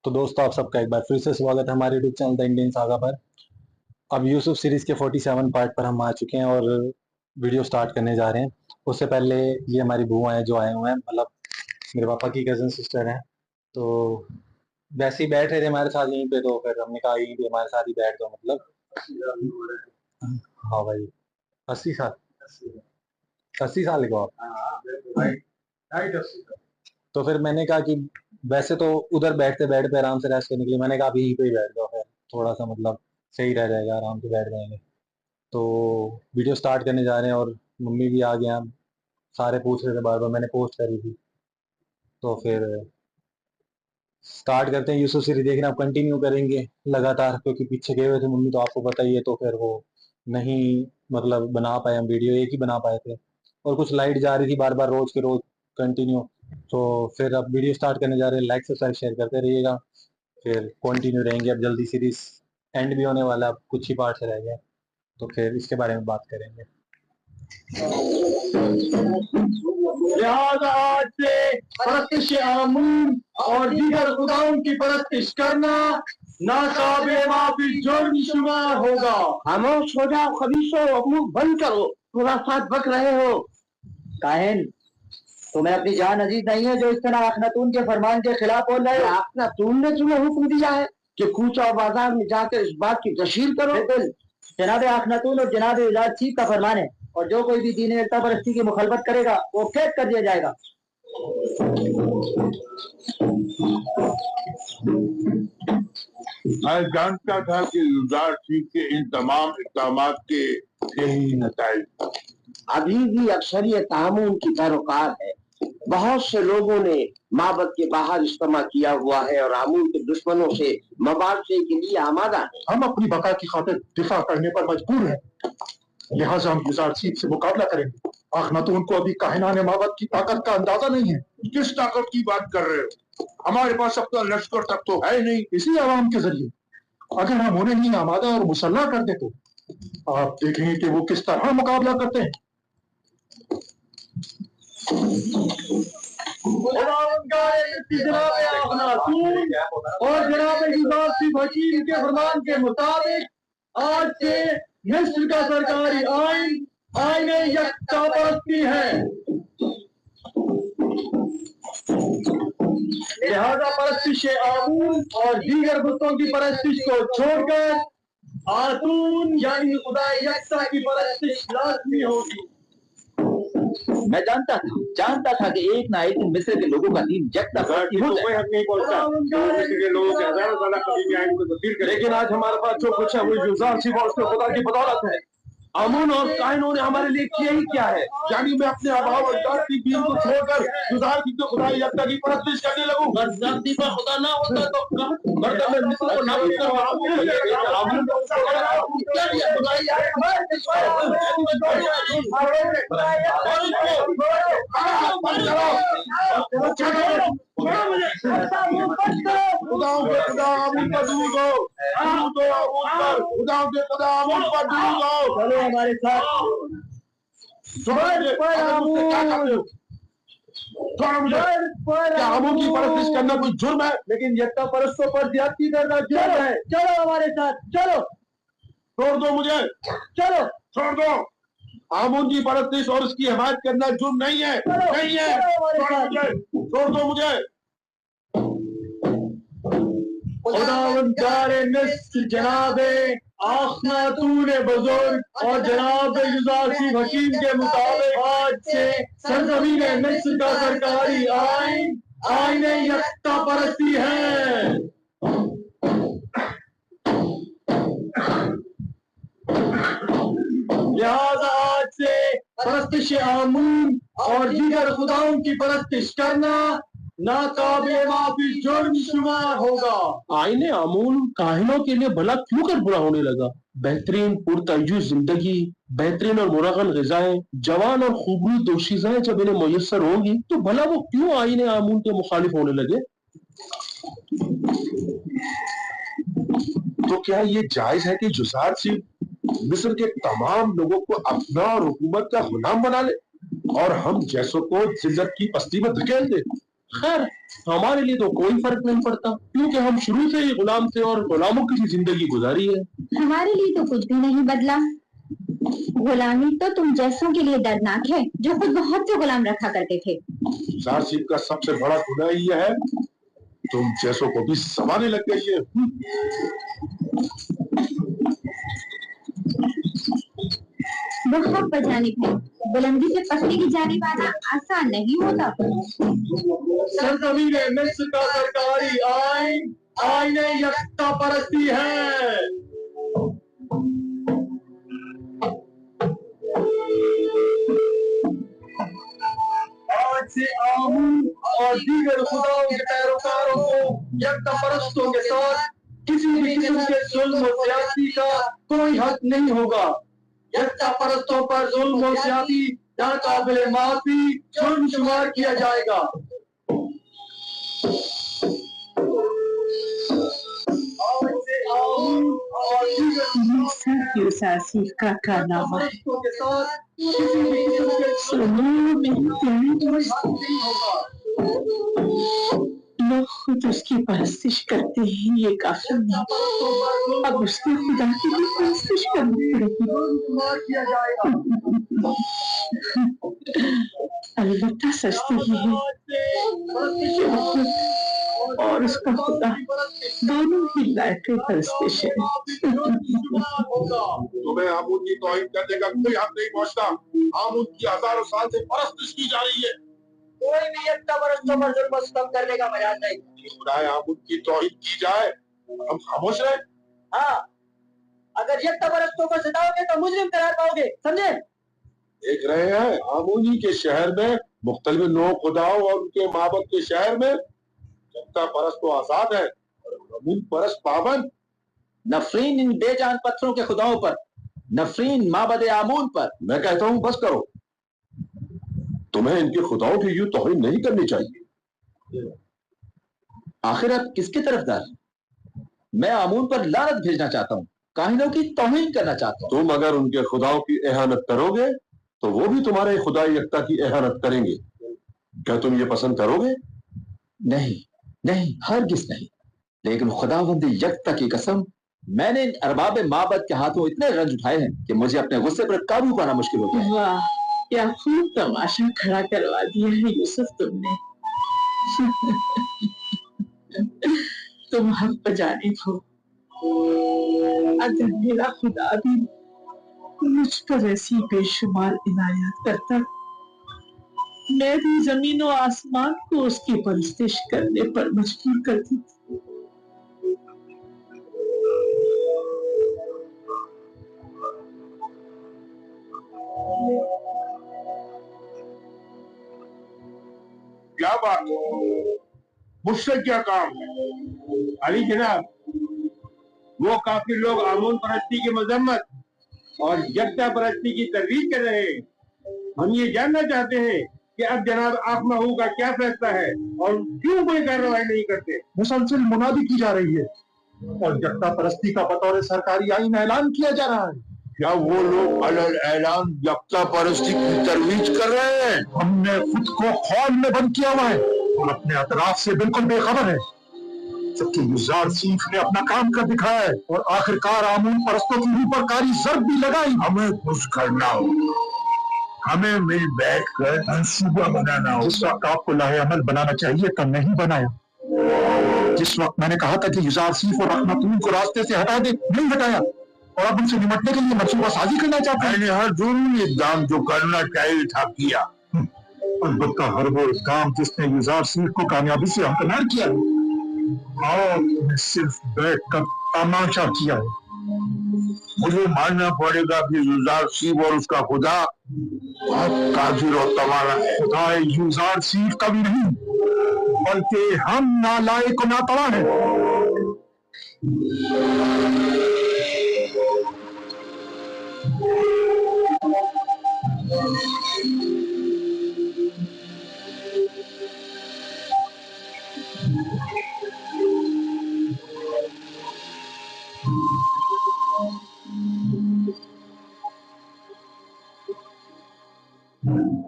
تو دوستو آپ سب کا ایک بار پھر سے سواگت ہے ہمارے YouTube channel the Indian saga پر۔ اب یوسف سیریز کے 47 پارٹ پر ہم آ چکے ہیں اور ویڈیو سٹارٹ کرنے جا رہے ہیں۔ اس سے پہلے یہ ہماری بوا ہیں جو آئے ہوئے ہیں، مطلب میرے پاپا کی کزن سسٹر ہیں، تو ویسے ہی بیٹھ رہے تھے ہمارے ساتھ یہیں پہ، تو پھر ہم نے کہا یہیں پہ ہمارے ساتھ ہی بیٹھ دو۔ مطلب ہاں بھائی 80 سال 80 سال کو آپ، تو پھر میں نے کہا کہ ویسے تو ادھر بیٹھتے بیٹھتے آرام سے ریسٹ کرنے کے لیے میں نے کہا ابھی یہیں پہ ہی بیٹھ جاؤ، پھر تھوڑا سا مطلب صحیح رہ جائے گا، آرام سے بیٹھ جائیں گے۔ تو ویڈیو سٹارٹ کرنے جا رہے ہیں اور ممی بھی آ گیا، سارے پوچھ رہے تھے بار بار، میں نے پوسٹ کری تھی۔ تو پھر سٹارٹ کرتے ہیں یوسف سیریز دیکھنا، اب کنٹینیو کریں گے لگاتار، کیونکہ پیچھے گئے ہوئے تھے ممی تو آپ کو پتہ ہی ہے، تو پھر وہ نہیں مطلب بنا پائے، ہم ویڈیو ایک ہی بنا پائے تھے اور کچھ لائٹ جا رہی تھی بار بار روز کے روز کنٹینیو۔ تو پھر اب ویڈیو سٹارٹ کرنے جا رہے ہیں، لائک سبسکرائب شیئر کرتے رہیے گا، پھر کنٹینیو رہیں گے۔ اب جلدی سیریز اینڈ بھی ہونے والا ہے، اب کچھ ہی پارٹ رہ گئے، تو پھر اس کے بارے میں بات کریں گے۔ لہذا آج سے پرستش آمون اور دیگر خداؤں کی پرستش کرنا ناقابل معافی جرم شمار ہوگا۔ خاموش ہو جاؤ خبیثو، منہ بند کرو، خرافات بک رہے ہو۔ کاہن تمہیں اپنی جان عزیز نہیں ہے جو اس طرح اخناتون کے فرمان کے خلاف بول رہے ہو؟ اخناتون نے تمہیں حکم دیا ہے کہ کوچہ و بازار میں جا کر اس بات کی تشہیر کرو؟ بالکل، جناب اخناتون اور جناب الارچی کا فرمان ہے، اور جو کوئی بھی دین ایکتا پرستی کی مخالفت کرے گا وہ قید کر دیا جائے گا۔ میں جانتا تھا کہ یوزارچی کے ان تمام اقدامات کے یہی نتائج۔ ابھی بھی اکثریت آمون کی پیروکار ہے، بہت سے لوگوں نے معبد کے باہر اجتماع کیا ہوا ہے اور آمون کے دشمنوں سے مبارزے کے لیے آمادہ ہیں۔ ہم اپنی بقا کی خاطر دفاع کرنے پر مجبور ہیں، لہٰذا ہم یوزارچی سے مقابلہ کریں گے۔ اخناتون کو ابھی کاہنان معبد کی طاقت کا اندازہ نہیں ہے۔ کس طاقت کی بات کر رہے ہو؟ ہمارے پاس اپنا لشکر تک تو ہے نہیں۔ اسی عوام کے ذریعے اگر ہم انہیں ہی آمادہ اور مسلح کر دیں تو آپ دیکھیں گے کہ وہ کس طرح مقابلہ کرتے ہیں۔ جناب اخناتون اور جناب یوزارچی حکیم کے فرمان کے مطابق آج سے مصر کا سرکاری آئین آئین یکتا پرستی ہے، لہذا پرستش آمون اور دیگر بتوں کی پرستش کو چھوڑ کر آتون یعنی خدا یکتا کی پرستش لازمی ہوگی۔ میں جانتا تھا کہ ایک نہ ایک دن مصر کے لوگوں کا دین یکتا پرستی ہو جائے گا، لیکن آج ہمارے پاس جو کچھ ہے وہ یوزارچی اور اس کے خدا کی بدولت ہے۔ آمون اور کائنوں نے ہمارے لیے کیا ہی کیا ہے؟ یعنی میں اپنے آبا و اجداد کی دین کو چھوڑ کر یوزارچی کے خدا یکتا کی پرستش کرنے لگوں۔ اگر دھرتی پر خدا نہ ہوتا تو مطلب میں مصر کو نابود کر رہا ہوں۔ خداؤں کے خدا آمون پر درود ہو، درود ہو آمون پر، خداؤں کے خدا آمون پر درود ہو۔ چلو ہمارے ساتھ کیا آمون کی پرستش کرنا کوئی جرم ہے؟ لیکن یکتا پرستوں پر زیادتی کرنا جرم ہے۔ چلو ہمارے ساتھ، چلو چھوڑ دو مجھے، چلو چھوڑ دو۔ آمون کی پرستش اور اس کی حمایت کرنا جرم نہیں ہے، نہیں ہے۔ چھوڑ دو مجھے۔ خداوندگار مصر جناب اخناتون بزرگ اور جناب یوزارچی حکیم کے مطابق آج سے سرزمین مصر کا سرکاری آئین آئین یکتا پرستی ہے۔ لہذا آج سے پرستش آمون اور دیگر خداؤں کی پرستش کرنا ناقابل معافی جرم شمار ہوگا۔ آئین آمون کاہنوں کے لیے بھلا کیوں کر برا ہونے لگا؟ بہترین پرتعیش زندگی، بہترین اور مرغن غذائیں، جوان اور خوبروی دوشیزیں جب انہیں میسر ہوں گی تو بھلا وہ کیوں آئین آمون کے مخالف ہونے لگے؟ تو کیا یہ جائز ہے کہ یوزارچی مصر کے تمام لوگوں کو اپنا اور حکومت کا غلام بنا لے اور ہم جیسوں کو ذلت کی پستی میں دھکیل دے؟ خیر ہمارے لیے تو کوئی فرق نہیں پڑتا کیونکہ ہم شروع سے ہی غلام تھے اور غلاموں کی زندگی گزاری ہے. ہمارے لیے تو کچھ بھی نہیں بدلا. غلامی تو تم جیسوں کے لیے دردناک ہے جو خود بہت سے غلام رکھا کرتے تھے. سارسیب کا سب سے بڑا گناہ یہ ہے تم جیسوں کو بھی سمانے لگ گئی ہے. بہت بجانب ہے. بلندی سے پستی کی جانب آنا آسان نہیں ہوتا. سرزمین مصر کا سرکاری آئین آئین یکتا پرستی ہے. آج سے آمون اور دیگر خداؤں کے پیروکاروں کو یکتا پرستوں کے ساتھ کسی بھی قسم کے ظلم و زیادتی کا کوئی حق نہیں ہوگا. یکتا پرستوں پر ظلم و زیادتی ناقابل معافی جرم شمار کیا جائے گا. آج سے آمون اور دیگر یوساسیف کا کارنامہ ہے. پرستوں کے ساتھ کسی بھی قسم کے ظلم کوئی حق نہیں ہوگا. لوگ خود اس کی پرستش کرتے ہیں یہ کافی نہیں. اب اس کے خدا کی بھی پرستش کرنی پڑے گی. البتہ سچ تو یہ ہے اور اس کا خدا دونوں ہی لائق پرستش ہے. تمہیں آمون کی توہین کرنے کا کوئی حق نہیں پہنچتا. آمون کی ہزاروں سال سے پرستش کی جا رہی ہے. کوئی بھی یکتا پرستوں پر ظلم و ستم کرنے کا مجال نہیں. خدائے آمون کی توہین کی جائے ہم خاموش رہیں. ہاں اگر یکتا پرستوں کو ستاؤ گے تو مجرم قرار پاؤ گے. سمجھے؟ دیکھ رہے ہیں آمونی کے شہر میں مختلف نو خداؤں اور ان کے معبد کے شہر میں یکتا پرست تو آزاد ہے اور آمون پرست پابند. نفرین ان بے جان پتھروں کے خداؤں پر، نفرین معبد آمون پر. میں کہتا ہوں بس کرو. تمہیں ان کے خداؤں کی یوں توہین نہیں کرنی چاہیے. آخر آپ کس کی طرفدار ہیں؟ میں آمون پر لعنت بھیجنا چاہتا ہوں، کاہنوں کی توہین کرنا چاہتا ہوں. تم اگر ان کے خداؤں کی اہانت کرو گے تو وہ بھی تمہارے خدا یکتا کی اہانت کریں گے. کیا تم یہ پسند کرو گے؟ نہیں ہرگز نہیں. لیکن خداوند یکتا کی قسم، میں نے ان ارباب معبد کے ہاتھوں اتنے رنج اٹھائے ہیں کہ مجھے اپنے غصے پر قابو پانا مشکل ہو گیا ہے. واہ کیا خوب تماشا کھڑا کروا دیا ہے یوسف تم نے. تم حق پہ جانب ہو. اگر میرا خدا بھی مجھ پر ایسی بے شمار عنایات کرتا میں بھی زمین و آسمان کو اس کی پرستش کرنے پر مجبور کرتی. کیا بات ہے؟ مجھ سے کیا کام ہے؟ علی جناب وہ کافی لوگ آمون پرستی کی مذمت اور یکتا پرستی کی ترویج کر رہے ہیں. ہم یہ جاننا چاہتے ہیں کہ اب جناب آخ محو کا کیا فیصلہ ہے اور کیوں کوئی کارروائی نہیں کرتے. مسلسل منادی کی جا رہی ہے اور یکتا پرستی کا بطور سرکاری آئین اعلان کیا جا رہا ہے. کیا وہ لوگ علل اعلان یکتا پرستی کی ترویج کر رہے ہیں؟ ہم نے خود کو خول میں بند کیا ہوا ہے اور اپنے اطراف سے بالکل بے خبر ہے. جبکہ یوزارسیف نے اپنا کام کر دکھایا ہے اور آخرکار آمون پرستوں کی روح پر کاری ضرب بھی لگائی. ہمیں کچھ کرنا ہو، ہمیں مل بیٹھ کر منصوبہ بنانا ہو. جس وقت آپ کو لاہے عمل بنانا چاہیے تب نہیں بنایا. جس وقت میں نے کہا تھا کہ یوزارسیف اور رحمتون کو راستے سے ہٹا دے نہیں ہٹایا اور اب ان سے نمٹنے کے لیے منصوبہ سازی کرنا چاہتے ہیں. میں نے ہر ضروری اقدام جو کرنا چاہیے تھا کیا. البتہ ہر وہ اقدام جس نے یوزارسیف کو کامیابی سے ہمکنار کیا ہے اور میں صرف بیٹھ کر تماشا کیا ہے. مجھے ماننا پڑے گا کہ یوزارسیف اور اس کا خدا بہت قادر و توانا ہے. خدا یوزارسیف کا بھی نہیں بلکہ ہم نالائق و ناتواں ہیں.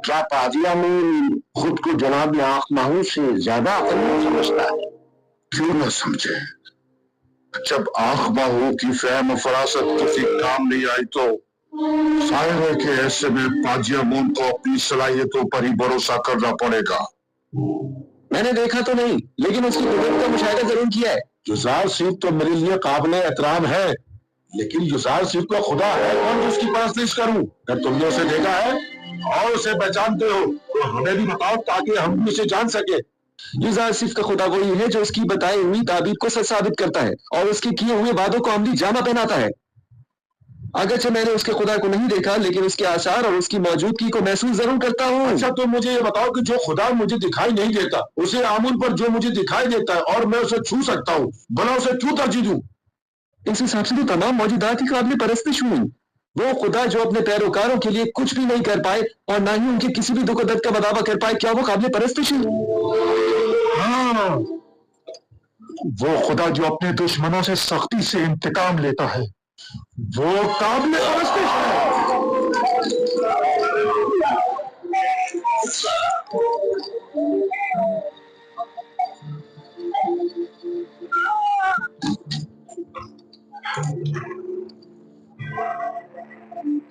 کیا پادیا میں खुद को जनाब आंख माहू से ज्यादा अकलमंद समझता है। क्यों न समझे, जब आंख माहू की फहम फरासत किसी काम नहीं आई तो जाहिर है कि ऐसे में पाजी अमून को अपनी सलाहियतों पर ही भरोसा करना पड़ेगा। मैंने देखा तो नहीं, लेकिन उसकी कुदरत का मुशाहिदा जरूर किया है। युजार सीफ तो मेरे लिए काबिल एहतराम है, लेकिन युजार सीफ का खुदा है कौन जो उसकी परस्तिश करूं? अगर तुमने उसे देखा है और उसे पहचानते हो तो हमें भी बताओ ताकि हम भी उसे जान सके। युजार सिर्फ का खुदा वही है जो उसकी बताई हुई ताबीर को सच साबित करता है और उसके किए हुए वादों को अमली जामा पहनाता है। अगरचे मैंने उसके खुदा को नहीं देखा, लेकिन उसके आसार और उसकी मौजूदगी को महसूस जरूर करता हूँ। अच्छा, तो मुझे ये बताओ कि जो खुदा मुझे दिखाई नहीं देता, उसे आमुल पर जो मुझे दिखाई देता है और मैं उसे छू सकता हूँ, भला उसे क्यों तरजीह दूं? इस हिसाब से तो तमाम मौजूदात ही काबिल परस्तिश हुई। वो खुदा जो अपने पैरोकारों के लिए कुछ भी नहीं कर पाए और ना ही उनके किसी भी दुख दर्द का बदावा कर पाए, क्या वो काबिल परस्तिश है? हाँ, वो खुदा जो अपने दुश्मनों से सख्ती से इंतकाम लेता है, वो काबिल परस्तिश है।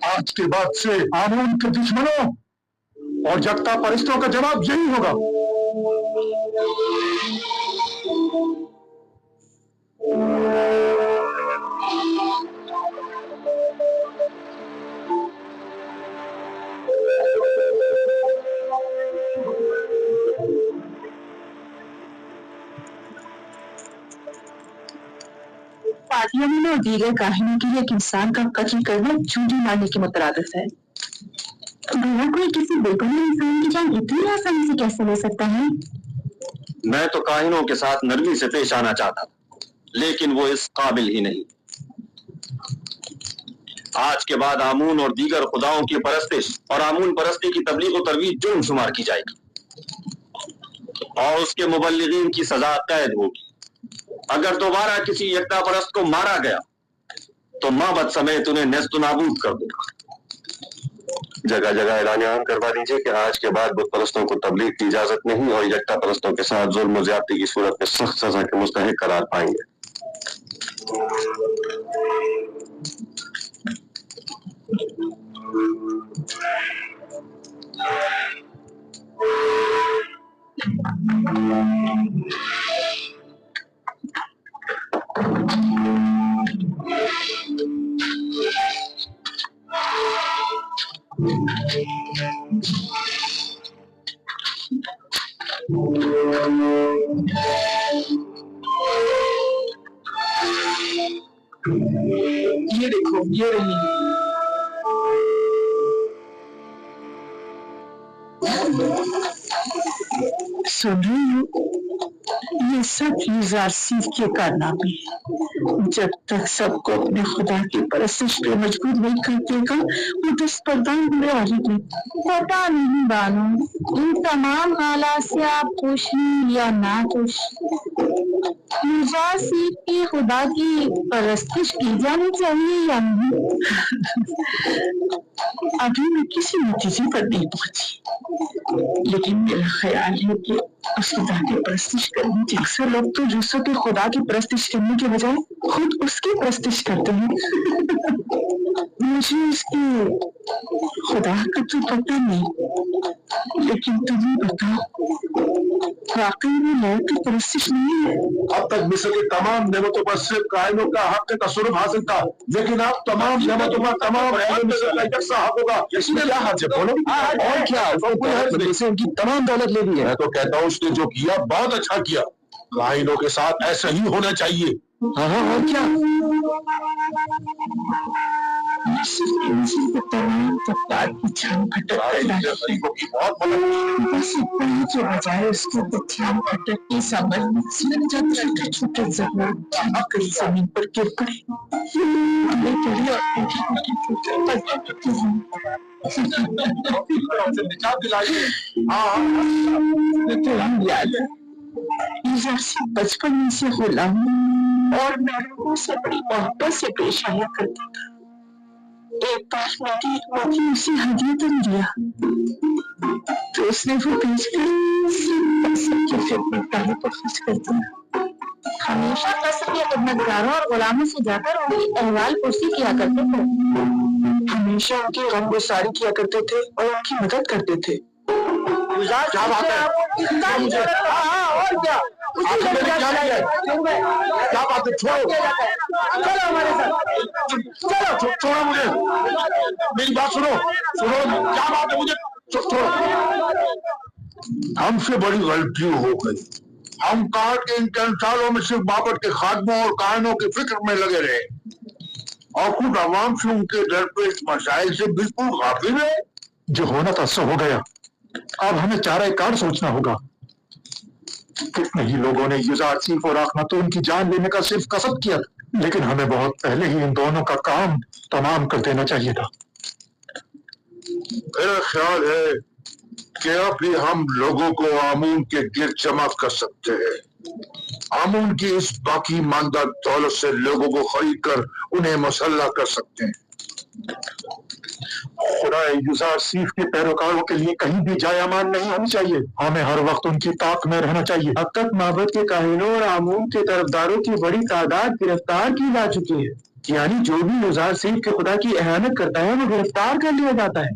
आज के बाद से आमून के दुश्मनों और जगता परिस्तों का जवाब यही होगा। पादियानी और दीगर काहिनों के लिए एक इंसान का कत्ल करना झूठी मारने के मुतरादिफ है। भला कोई किसी बेगुनाह इंसान की जान इतनी आसानी से कैसे ले सकता है? मैं तो काहिनों के साथ नरमी से पेश आना चाहता था, लेकिन वो इस काबिल ही नहीं। आज के बाद आमून और दीगर खुदाओं की परस्तिश और आमून परस्ती की तबलीग और तरवीज जुर्म शुमार की जाएगी और उसके मुबल्लिगीन की सजा कैद होगी। अगर दोबारा किसी यकता परस्त को मारा गया तो माबद समेत उन्हें नेस्त नाबूद कर दूंगा। जगह जगह ऐलान करवा दीजिए कि आज के बाद बुत परस्तों को तबलीग की इजाजत नहीं और यकता परस्तों के साथ जुल्म और ज्यादती की सूरत में सख्त सजा के मुस्तहिक करार पाएंगे। ये देखो, ये रही। सुन रही हो? ये सब युजार सीफ के कारनामे हैं। जब तक सबको अपने खुदा की परस्तिश पे मजबूर नहीं कर देगा, वो दस्तबरदार होने वाली नहीं। पता नहीं बानो, इन तमाम हालात से आप खुश हैं या ना खुश? युजार सीफ की खुदा की परस्तिश की जानी चाहिए या नहीं? अभी मैं किसी नतीजे पर नहीं पहुंची, लेकिन मेरा ख्याल है कि उस खुदा की परस्तिश करनी चाहिए। अक्सर लोग तो दूसरों के खुदा की परस्तिश करने के बजाय खुद उसकी परस्तिश करते हैं। मुझे उसके खुदा का तो पता नहीं, लेकिन तुम्हें बताओ, वाकई में लय की परस्तिश नहीं है। अब तक मिस्र की तमाम नेमतों पर सिर्फ कायनों का हक तसरुफ हासिल था, लेकिन अब तमाम नेमतों पर तमाम अहले मिस्र का यकसा हक होगा। इसमें क्या हर्ज है? बोलो। और क्या, उसने उनकी तमाम दौलत ले ली है। मैं तो कहता हूँ उसने जो किया बहुत अच्छा किया। कायनों के साथ ऐसा ही होना चाहिए। हाँ हाँ, और क्या? तमाम तबकात की छान फटक कर डाली। बस इतना ही जो बजाय उसके बच्चियां फटक की समझ में चंद छोटे छोटे जरूर कई जमीन पर गिर पड़े। याद है, बचपन में से गुलाम और मैं लोगों से बड़ी मोहब्बत से पेश आया करता था। एक बार मैंने वो भी उसे हदीयतन दिया तो उसने वो बेचकर सिर्फ की खिदमत पर खर्च कर दिया। हमेशा कसर के खिदमतगारों और गुलामों से जाकर उनकी अहवाल पुरसी किया करते थे। हमेशा उनकी गमगुसारी किया करते थे और उनकी मदद करते थे। क्या बात है? और क्या? आपने क्या किया? क्या बात है? छोड़ो, चलो हमारे साथ, चलो छोड़ो मुझे, मेरी बात सुनो, क्या बात है? मुझे छोड़ो। हमसे बड़ी गलती हो गई। हम कहा कि इन 10 सालों में सिर्फ बाबत के खादमों और काहिनों की फिक्र में लगे रहे और खुद आवाम से उनके दरपेश मसाइल से बिल्कुल गाफिल है। जो होना था सो हो गया। अब हमें चारा कार सोचना होगा। कितने ही लोगों ने युजार सीफ और आखनातून की जान लेने का सिर्फ कसब किया, लेकिन हमें बहुत पहले ही इन दोनों का काम तमाम कर देना चाहिए था। मेरा ख्याल है कि अब भी हम लोगों को आमून के गिर्द जमा कर सकते हैं। आमून की इस बाकी मानदा दौलत से लोगों को खरीद कर उन्हें मुसल्ला कर सकते हैं। खुदा युजार सीफ के पैरोकारों के लिए कहीं भी जाय अमान नहीं होनी चाहिए। हमें हर वक्त उनकी ताक में रहना चाहिए। अब तक माबद के काहिनों और आमून के तरफदारों की बड़ी तादाद गिरफ्तार की जा चुकी है। यानी जो भी युजार सीफ के खुदा की एहानत करता है वो गिरफ्तार कर लिया जाता है।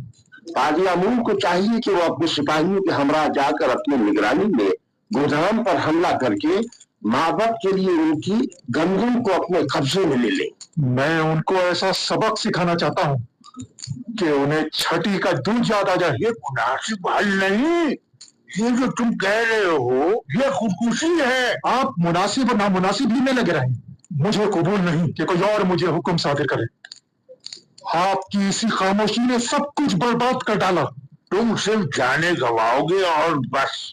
काजी आमून को चाहिए कि वो अपने सिपाहियों के हमरा जाकर अपनी निगरानी में गोदाम पर हमला करके माबद के लिए उनकी गंदम को अपने कब्जे में ले ले। मैं उनको ऐसा सबक सिखाना चाहता हूँ कि उन्हें छठी का दूध याद आ जाए। ये मुनासिब हल नहीं, ये जो तुम कह रहे हो ये खुदकुशी है। आप मुनासिब और नामुनासिब ही में लगे रहे। मुझे कबूल नहीं कि कोई और मुझे हुक्म सादिर करे। आपकी इसी खामोशी ने सब कुछ बर्बाद कर डाला। तुम सिर्फ जाने गवाओगे और बस।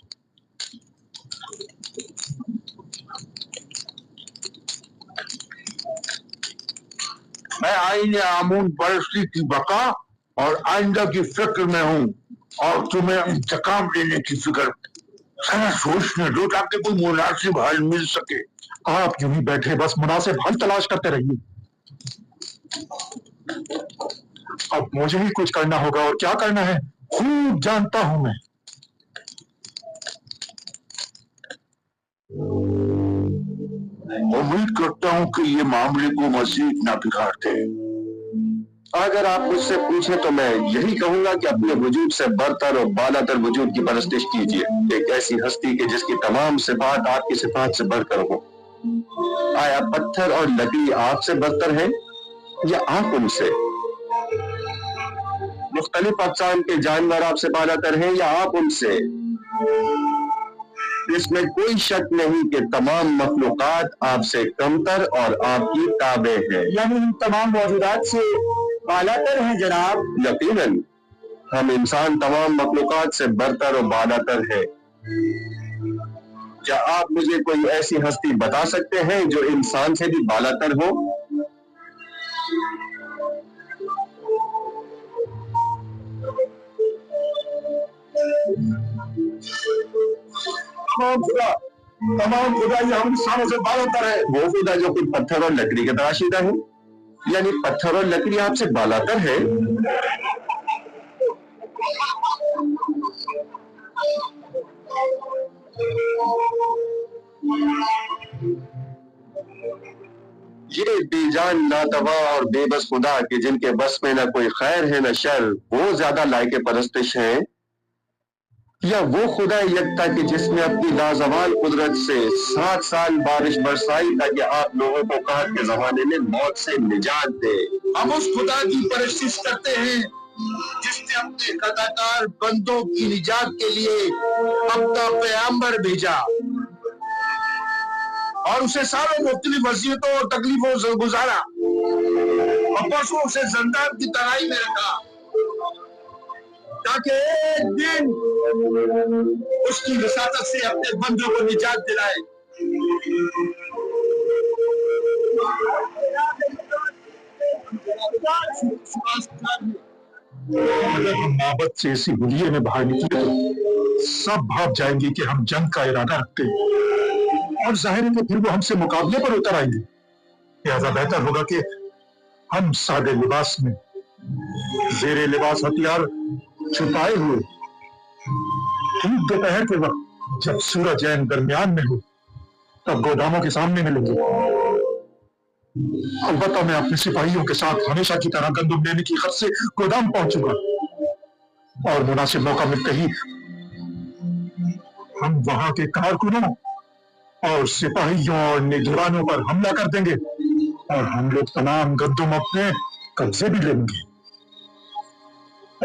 मैं आईने आमून परस्ती की बका और आइंदा की फिक्र में हूँ और तुम्हें इंतकाम लेने की फिक्र। जरा सोचने दो ताकि कोई मुनासिब हल मिल सके। आप यूं ही बैठे बस मुनासिब हल तलाश करते रहिए। अब मुझे ही कुछ करना होगा और क्या करना है खूब जानता हूं मैं। उम्मीद करता हूँ कि ये मामले को मजीद ना बिगाड़ते। अगर आप मुझसे पूछे तो मैं यही कहूंगा कि अपने वजूद से बरतर और बालातर वजूद की परस्तिश कीजिए। एक ऐसी हस्ती के जिसकी तमाम सिफात आपकी सिफात से बढ़कर हो। आया पत्थर और लकड़ी आपसे बरतर है या आप उनसे? मुख्तलिफ अक़साम के जानवर आपसे बालातर हैं या आप उनसे? इसमें कोई शक नहीं कि तमाम मखलूक़ात आपसे कमतर और आपकी ताबे हैं। यानी इन तमाम मौजूदात से बालातर हैं जनाब। यकीनन हम इंसान तमाम मखलूक़ात से बरतर और बालातर है। क्या आप मुझे कोई ऐसी हस्ती बता सकते हैं जो इंसान से भी बालातर हो? तमाम खुदा ये हम इंसानों से बालातर है। वो खुदा जो खुद पत्थर और लकड़ी का तराशीदा है, यानी पत्थर और लकड़ी आपसे बालातर है। ये बेजान नादवा और बेबस खुदा के जिनके बस में न कोई खैर है न शर, वो ज्यादा लायक परस्तिश है या वो खुदा यकता कि जिसने अपनी लाजवाल कुदरत से 7 साल बारिश बरसाई ताकि आप लोगों को कहत के जमाने में मौत से निजात दे? हम उस खुदा की परस्तिश करते हैं जिसने अपने खताकार बंदों की निजात के लिए अपना पैगंबर भेजा और उसे सालों मुख्तलिफ वसीयतों और तकलीफों से गुजारा और परसों उसे जंदान की तराई में रखा ताकि एक दिन उसकी वसातत से अपने बंदों को निजात दिलाए। अगर हम माबद से इसी हुलिये में बाहर निकले तो सब भाग जाएंगे कि हम जंग का इरादा रखते हैं और जाहिर है कि फिर वो हमसे मुकाबले पर उतर आएंगे। लिहाजा बेहतर होगा कि हम सादे लिबास में जेरे लिबास हथियार छुपाए हुए ठीक दोपहर के वक्त जब सूरज ऐन दरमियान में हो तब गोदामों के सामने मिलेंगे। अलबत्ता मैं अपने सिपाहियों के साथ हमेशा की तरह गंदम लेने की खर्च से गोदाम पहुंचूंगा और मुनासिब मौका मिलते ही हम वहां के कारकुनों और सिपाहियों और निगरानों पर हमला कर देंगे और हम लोग तमाम गंदम अपने कब्जे भी लेंगे।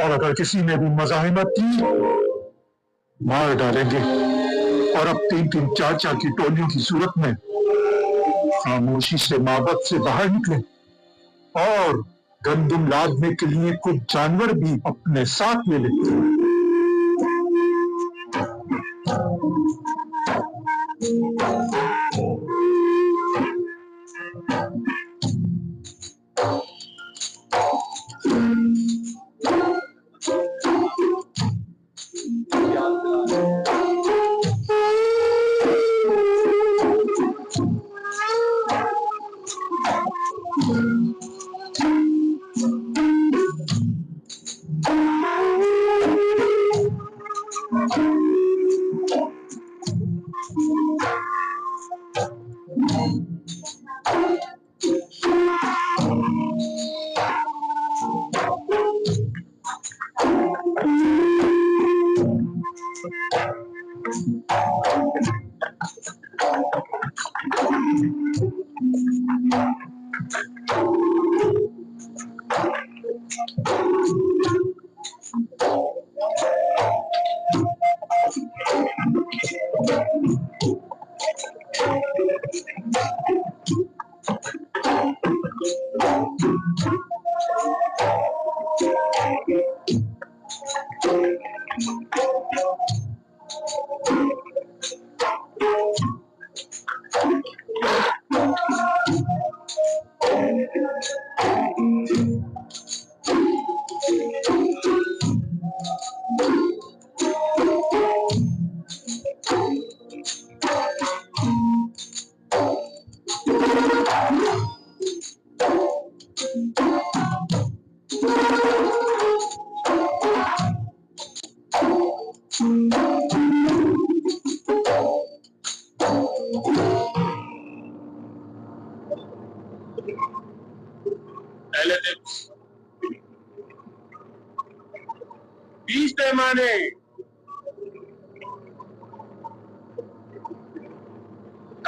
और अगर किसी ने भी मज़ाहिमत की मार डालेंगे और अब 3-3 4-4 की टोलियों की सूरत में खामोशी से माबद से बाहर निकले और गंदम लादने के लिए कुछ जानवर भी अपने साथ ले लेते।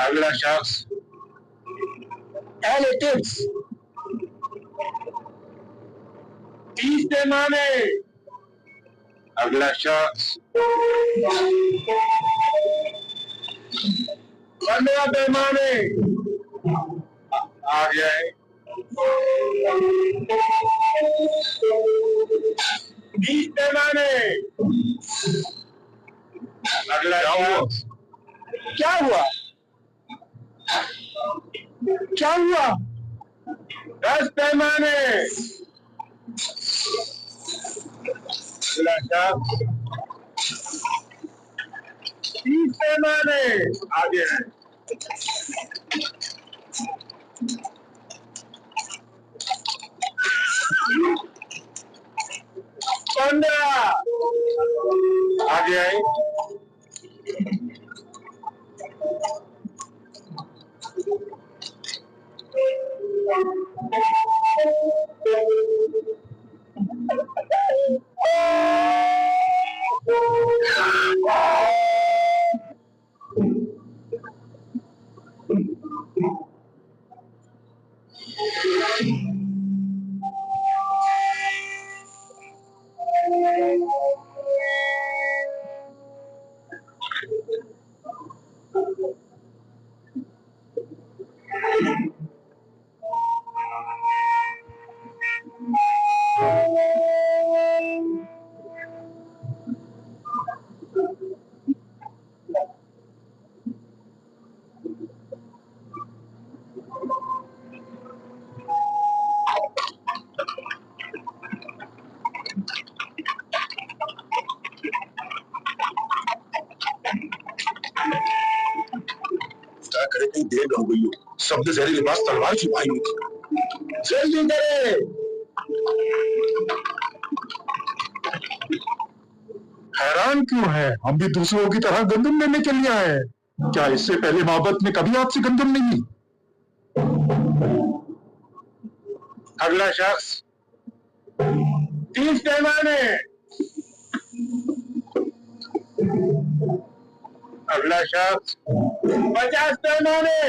अगला शख्स टिप्स 30 पैमाने। अगला शख्स 15 पैमाने। आ जाए। 20 पैमाने। अगला शख्स क्या हुआ? क्या हुआ? 10 पैमाने। अगला शख्स 30 पैमाने। आगे है। 15 आगे आए। कहीं देर न हो गई हो। सबने जहरी लिबास तलवार छुपाई हुई थी। जल्दी करे। हैरान क्यों है? हम भी दूसरों की तरह गंदम लेने के लिए आए हैं। क्या इससे पहले मोहब्बत में कभी आपसे गंदम नहीं ली? अगला शख्स 30 पैमाने। अगला शख्स 50 पैमाने।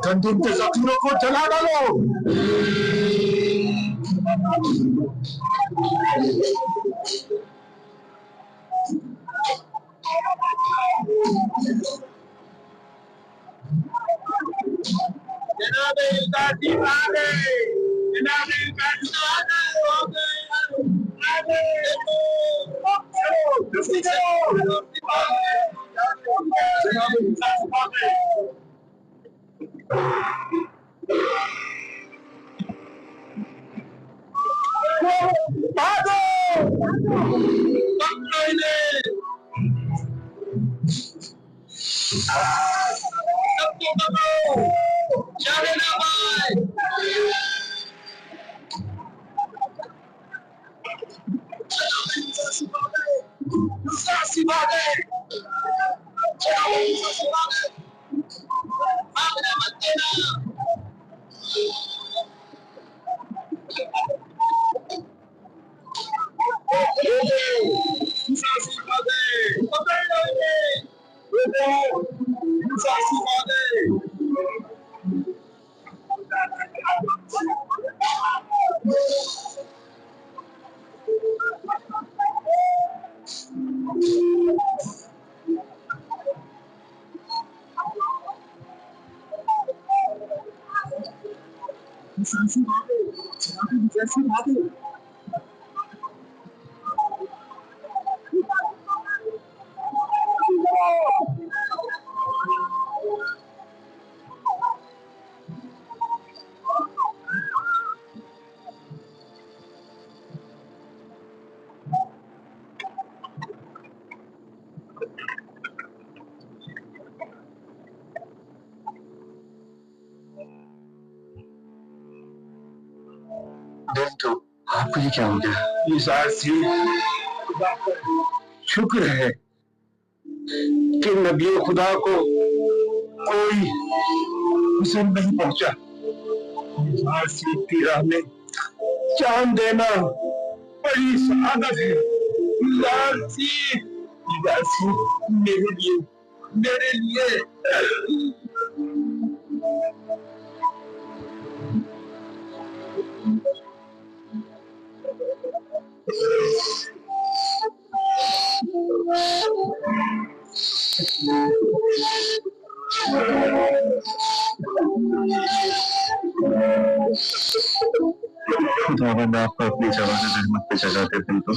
गंदम के जख्मों को जला डालो। आपको ये क्या हो गया? ये शुक्र है कि नबी खुदा को कोई हुस्न नहीं पहुंचा। की राह में जान देना बड़ी सआदत है। मेरे लिए हम आपको अपनी जवान रहमत पे जगाते थे तो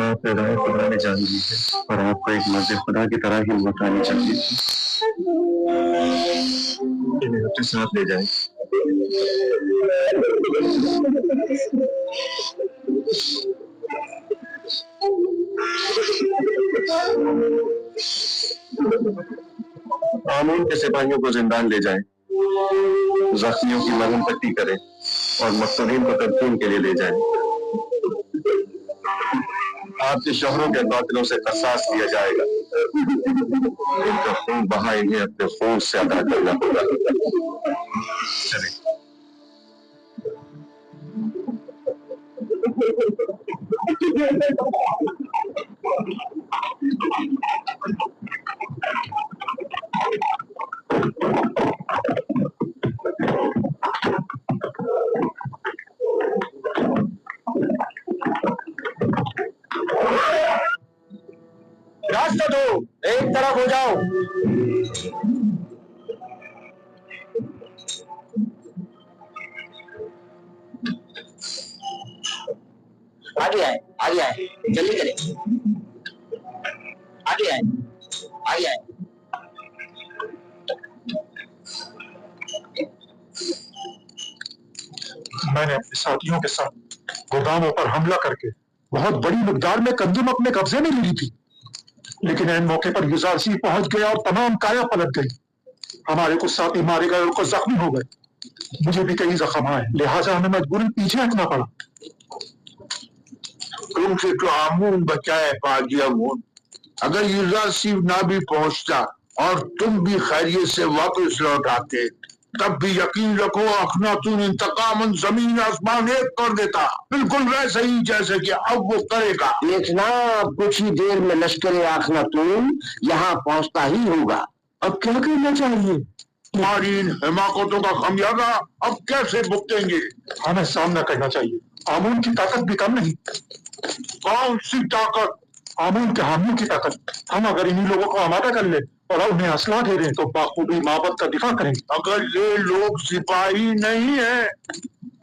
आप रदाए खुदा ने जान ली है और आपको एक मर्द खुदा की तरह ही मौत आनी चाहिए थी। इन्हें अपने साथ ले जाए। आमीन के सिपाहियों को जिंदान ले जाएं, जख्मियों की मरहम पट्टी करें और मकसूदीन को तदफीन के लिए ले जाएं। आपके शोहरों के कातिलों से कसास लिया जाएगा। इनका खून बहा इन्हें अपने खून से अदा करना होगा। चलें। रास्ता दो, एक तरफ हो जाओ। आगे आए, आगे आए, जल्दी करें। आगे आए, आगे आए। मैंने अपने साथियों के साथ गोदामों पर हमला करके बहुत बड़ी मिकदार में कंदुम अपने कब्जे में ले ली थी, लेकिन ऐन मौके पर युजारसी पहुंच गया और तमाम काया पलट गई। हमारे कुछ साथी मारे गए और कुछ जख्मी हो गए। मुझे भी कई जख्म आए, लिहाजा हमें मजबूरन पीछे हटना पड़ा। तुमसे तो आमून बचाए पाजी अमून। अगर युजारसी ना भी पहुंचता और तुम भी खैरियत से वापस लौट आते, तब भी यकीन रखो अखनातून इंतकामन जमीन आसमान एक कर देता, बिल्कुल वैसे ही जैसे कि अब वो करेगा। देखना, अब कुछ ही देर में लश्कर अखनातून यहाँ पहुँचता ही होगा। अब क्या करना चाहिए? तुम्हारी इन हिमाकतों का खमियाजा अब कैसे भुगतेंगे? हमें सामना करना चाहिए। आमून की ताकत भी कम नहीं। कौन सी ताकत? आमून के हामियों की ताकत। हम अगर इन्हीं लोगों को आमादा कर ले और उन्हें असला दे दें तो बाखूबी माबद का दिफा करेंगे। अगर ये लोग सिपाही नहीं है,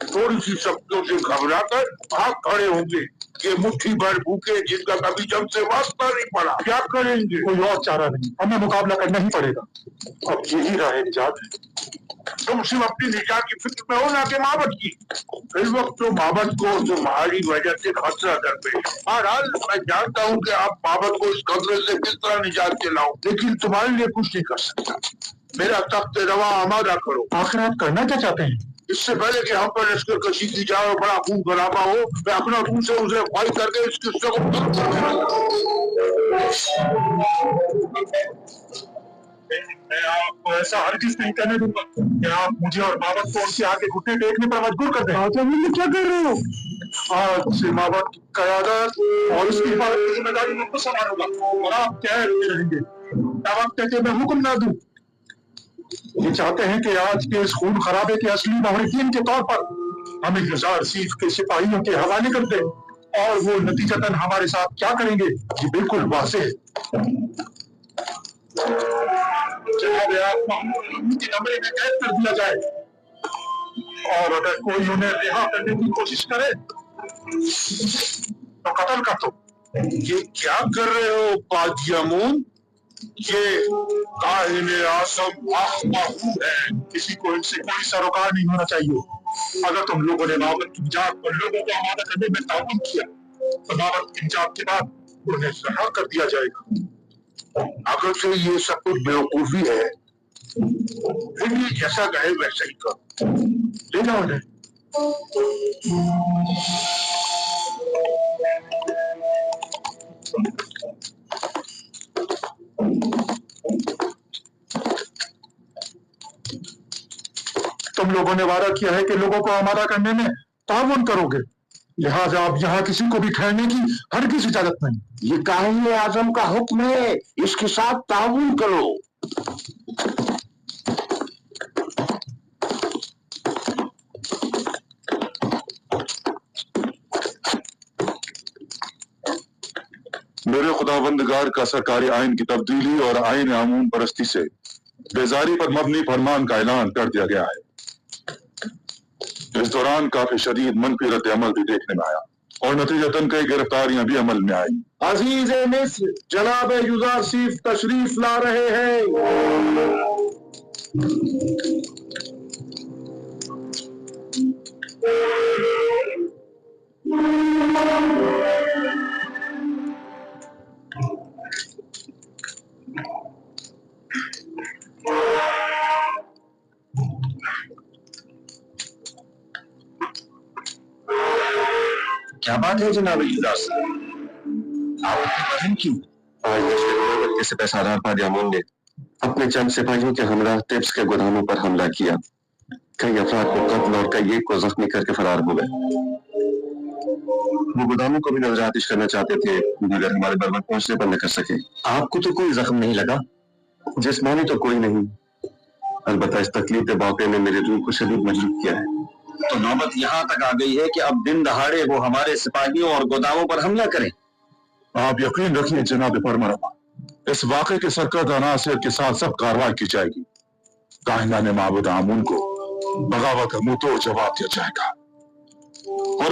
थोड़ी सी शब्दों से घबराकर भाग खड़े होंगे। ये मुट्ठी भर भूखे जिनका कभी जब से वास्ता नहीं पड़ा, क्या करेंगे? कोई और चारा नहीं, हमें मुकाबला करना ही पड़ेगा। अब यही राह निजात है। तुम सिर्फ अपनी निजात की फिक्र में हो ना कि माबद की। इस वक्त तो माबद को तुम्हारी वजह से खतरा दरपेश। बहरहाल मैं जानता हूँ कि आप माबद को इस खतरे से किस तरह निजात दिलाओ, लेकिन तुम्हारे लिए कुछ नहीं कर सकता। मेरा तख्त रवा आमादा करो। आखिर आप करना क्या चाहते हैं? इससे पहले कि हम पर लश्कर कशी की जाए और बड़ा खून खराबा हो, मैं अपना खून से उसे फाइट करके इस किस्से को मैं आपको ऐसा हरगिज़ नहीं करने दूंगा कि आप मुझे और माबद को उनके आगे घुटने टेकने पर मजबूर कर दें। क्या कर रहे हो? आज से माबद की क़यादत और उसकी हिफाजत की जिम्मेदारी मुझको संभालूंगा और आप कैद में रहेंगे। क्या वक्त है कि मैं हुक्म ना दूं? ये चाहते हैं कि आज के इस खून खराबे के असली मुहरिकीन के तौर पर हमें युजारसी के सिपाहियों के हवाले कर दें, और वो नतीजतन हमारे साथ क्या करेंगे ये बिल्कुल वाज़ेह है। उनकी कमरे में कैद कर दिया जाए, और अगर कोई उन्हें रिहा करने की कोशिश करे तो कत्ल कर दो। ये क्या कर रहे हो पाजी अमून? ये काहिने आसम आखमाहू है। किसी को इनसे कोई सरोकार नहीं होना चाहिए। अगर तुम लोगों ने माबद की निजात पर लोगों को आमादा करने में ताउन किया तो माबद की निजात के बाद उन्हें रिहा कर दिया जाएगा। अगर से ये सब कुछ बेवकूफी है, फिर ये जैसा कहे वैसा ही कर। ले जाओ उन्हें। तुम लोगों ने वादा किया है कि लोगों को आमादा करने में ताउन करोगे, लिहाजा अब यहाँ किसी को भी ठहरने की हरगिज़ इजाजत नहीं। ये काहिने आजम का हुक्म है, इसके साथ ताउन करो। मेरे खुदाबंदगार का सरकारी आइन की तब्दीली और आइन आमून परस्ती से बेजारी पर मबनी फरमान का ऐलान कर दिया गया है। इस दौरान काफी शदीद मनफी रद्द अमल भी देखने में आया और नतीजतन कई गिरफ्तारियां भी अमल में आई। अजीज मिस्र, जनाब युजारसीफ तशरीफ ला रहे हैं। क्या बात है जनाब युवराज? आप इतने बहन क्यों? आज दशहरे से पैसादार पादी अमून ने अपने चंद सिपाहियों के हमरा टिप्स के गोदामों पर हमला किया। कई अफराद को कत्ल और कई एक को जख्मी करके फरार हो गए। वो गोदामों को भी नजरआतिश करना चाहते थे मगर हमारे बर्बर पहुंचने पर न कर सके। आपको तो कोई जख्म नहीं लगा? जिस्मानी तो कोई नहीं, अलबत्ता इस तकलीफ के वाक़े ने मेरी रूह को शदीद मजबूर किया है। तो नौबत यहाँ तक आ गई है कि अब दिन दहाड़े वो हमारे सिपाहियों और गोदामों पर हमला करें। आप यकीन रखिए जनाब परमरवा, इस वाक़े के सरकर्दा नासिर के साथ सब कार्रवाई की जाएगी। काहिनान माबूद आमून को बगावत का मुंह तोड़ जवाब दिया जाएगा। और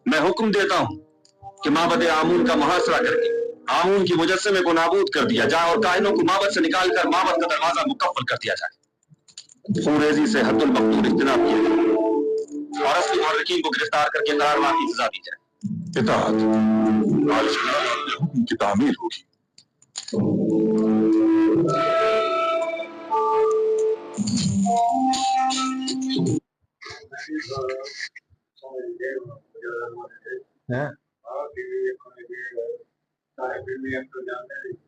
मैं हुक्म देता हूँ कि माबद आमून का मुहासरा करके आमून की मुजस्समे को नाबूद कर दिया जाए और काहिनों को माबद से निकालकर माबद का दरवाजा मुकफ्फल कर दिया जाए। फूरेजी से हद्दुल मक़दूर इज्तिनाब किया जाए और असली मुहर्रिकीन को गिरफ्तार करके करारवा की सजा दी जाए। इताअत आज अपने हुक्म की तामील होगी। हैं?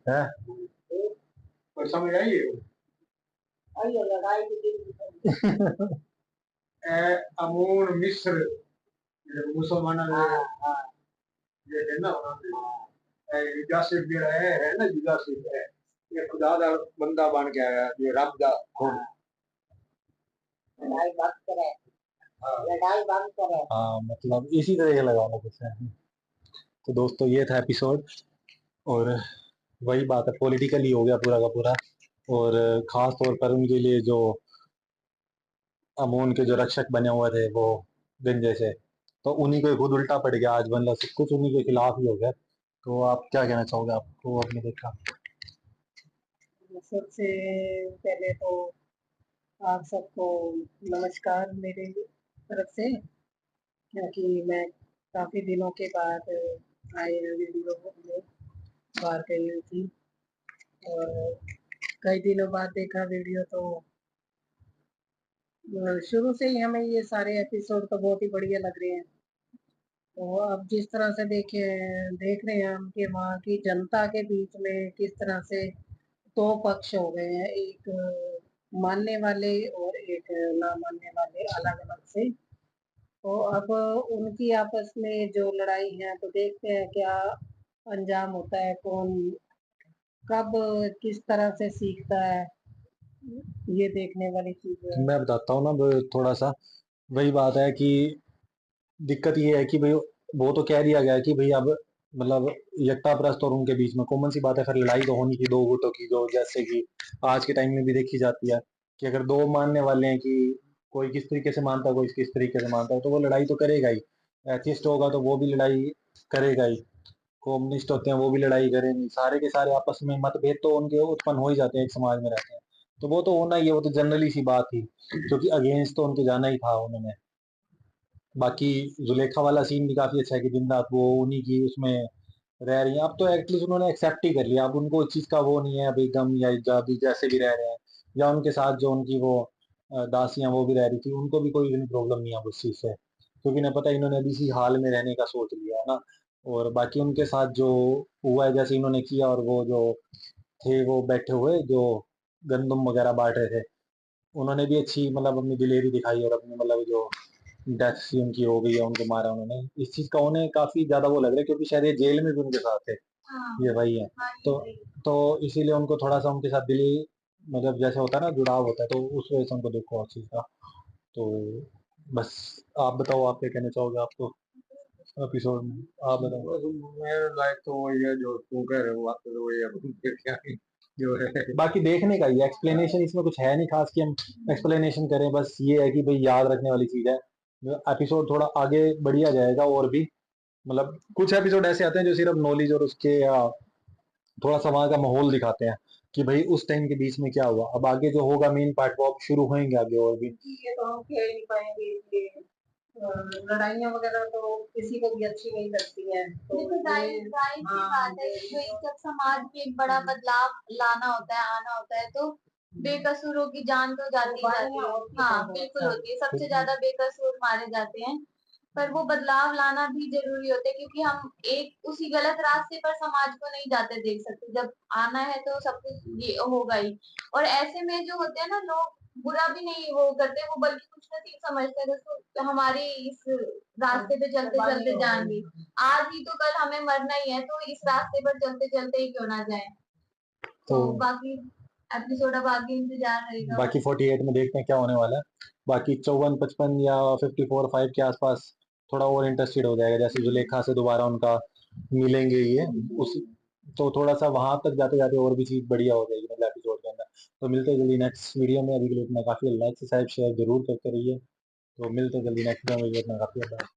हैं? और समझ आई अमून मिस्र मुसलमान ये है ना युजारसीफ भी है ना, युजारसीफ है ये खुदा दा बंदा बन के आया, ये रब दा खून। लड़ाई बंद करे, लड़ाई बंद करे। हाँ, मतलब इसी तरह लगाना कुछ है। तो दोस्तों ये था एपिसोड और वही बात है, पॉलिटिकली हो गया पूरा का पूरा। और खास तौर पर उनके लिए जो अमून के जो रक्षक बने हुए थे वो गंजे से, तो उन्हीं को खुद उल्टा पड़ गया आज, मतलब सब कुछ उन्हीं के खिलाफ ही हो गया। तो आप क्या कहना चाहोगे, आपको आपने देखा? सबसे पहले तो आप सबको नमस्कार मेरे तरफ से, क्योंकि मैं काफ़ी दिनों के बाद आए वीडियो में बाहर गई हुई थी और कई दिनों बाद देखा वीडियो। तो शुरू से ही हमें ये सारे एपिसोड तो बहुत ही बढ़िया लग रहे हैं। तो अब जिस तरह से देख रहे हैं हम कि वहाँ की जनता के बीच में किस तरह से दो पक्ष हो गए हैं, एक मानने वाले और एक ना मानने वाले, अलग अलग से। तो अब उनकी आपस में जो लड़ाई है तो देखते हैं क्या अंजाम होता है, कौन कब किस तरह से सीखता है, ये देखने वाली चीज है। मैं बताता हूँ ना, थोड़ा सा वही बात है कि दिक्कत ये है कि भाई वो तो कह दिया गया कि भाई अब मतलब यकता परस्त और उनके बीच में कॉमन सी बात है, फिर लड़ाई तो होनी की दो गुटों की, जो जैसे कि आज के टाइम में भी देखी जाती है कि अगर दो मानने वाले हैं कि कोई किस तरीके से मानता है कोई किस तरीके से मानता है, तो वो लड़ाई तो करेगा ही। एथिस्ट होगा तो वो भी लड़ाई करेगा ही, कम्युनिस्ट होते हैं वो भी लड़ाई करेंगे, सारे के सारे आपस में मतभेद तो उनके उत्पन्न हो ही जाते हैं, एक समाज में रहते हैं। तो वो तो होना ही है, वो तो जनरली सी बात थी, क्योंकि अगेंस्ट तो उनके जाना ही था उन्होंने। बाकी जुलेखा वाला सीन भी काफी अच्छा है कि दिन रात वो उन्हीं की उसमें रह रही हैं। अब तो एटलीस्ट उन्होंने एक्सेप्ट ही कर लिया, अब उनको इस चीज का वो नहीं है अभी गम या जाबी, जैसे भी रह रहे हैं, या उनके साथ जो उनकी वो दासियां वो भी रह रही थी, उनको भी कोई प्रॉब्लम नहीं है उस चीज से, क्योंकि उन्हें पता है इन्होंने अभी इसी हाल में रहने का सोच लिया है ना। और बाकी उनके साथ जो हुआ है जैसे इन्होंने किया, और वो जो थे वो बैठे हुए जो गंदम वगैरह बांट रहे थे, उन्होंने भी अच्छी मतलब अपनी दिलेरी दिखाई और अपनी मतलब जो डेथ सी उनकी हो गई है, उनको मारा उन्होंने, इस चीज का उन्हें काफी ज्यादा वो लग रहा है, क्योंकि शायद ये जेल में भी उनके साथ थे, ये भाई है। तो इसीलिए उनको थोड़ा सा उनके साथ दिली मतलब जैसे होता है ना जुड़ाव होता है, तो उस वजह से उनको दुख हुआ उस चीज का। तो बस आप बताओ, आप क्या कहना चाहोगे आपको एपिसोड में, आप बताओ। मेरे लाइक तो वही है जो तू कह रहे हो, बात तो वही है। जो है बाकी देखने का ही एक्सप्लेनेशन इसमें कुछ है नहीं खास कि हम एक्सप्लेनेशन करें, बस ये है कि भाई याद रखने वाली चीज है। एपिसोड थोड़ा आगे बढ़िया जाएगा और भी, मतलब कुछ एपिसोड ऐसे आते हैं जो सिर्फ नॉलेज और उसके थोड़ा सा वहाँ का माहौल दिखाते हैं कि भाई उस टाइम के बीच में क्या हुआ। अब आगे जो होगा मेन पार्ट वो अब शुरू होंगे आगे और भी। ये तो हम खेल नहीं पाएंगे ये लड़ाइयाँ वगैरह तो किसी को भी अच्छी नहीं लगती है। तो देखो जाहिर जाहिर सी बात है कि भाई जब समाज में एक बड़ा बदलाव लाना होता है, आना होता है, तो बेकसूरों की जान तो जाती ही जाती है। हाँ बिल्कुल होती है, सबसे ज्यादा बेकसूर मारे जाते हैं। पर वो बदलाव लाना भी जरूरी होता है, क्योंकि हम एक उसी गलत रास्ते पर समाज को नहीं जाते देख सकते। जब आना है तो सब कुछ ये होगा ही। और ऐसे में जो होते हैं ना लोग, बुरा भी नहीं वो करते, वो बल्कि कुछ नसीब समझते हैं। दोस्तों हमारी इस रास्ते पे चलते चलते जान गई, आज ही तो कल हमें मरना ही है, तो इस रास्ते पर चलते चलते ही क्यों ना जाए। तो बाकी एपिसोड अब आगे इंतजार रहेगा। बाकी 48 में देखते हैं क्या होने वाला है। बाकी 54, 55 या 54, 5 के आसपास थोड़ा और इंटरेस्टेड हो जाएगा, जैसे जुलेखा से दोबारा उनका मिलेंगे ये उस, तो थोड़ा सा वहां तक जाते जाते और भी चीज बढ़िया हो जाएगी मतलब एपिसोड के अंदर। तो मिलते हैं जल्दी नेक्स्ट वीडियो में। अभी के लिए इतना काफी, लाइक सब्सक्राइब शेयर जरूर करते रहिए। तो मिलते हैं जल्दी नेक्स्ट वीडियो में, इतना काफी होता है।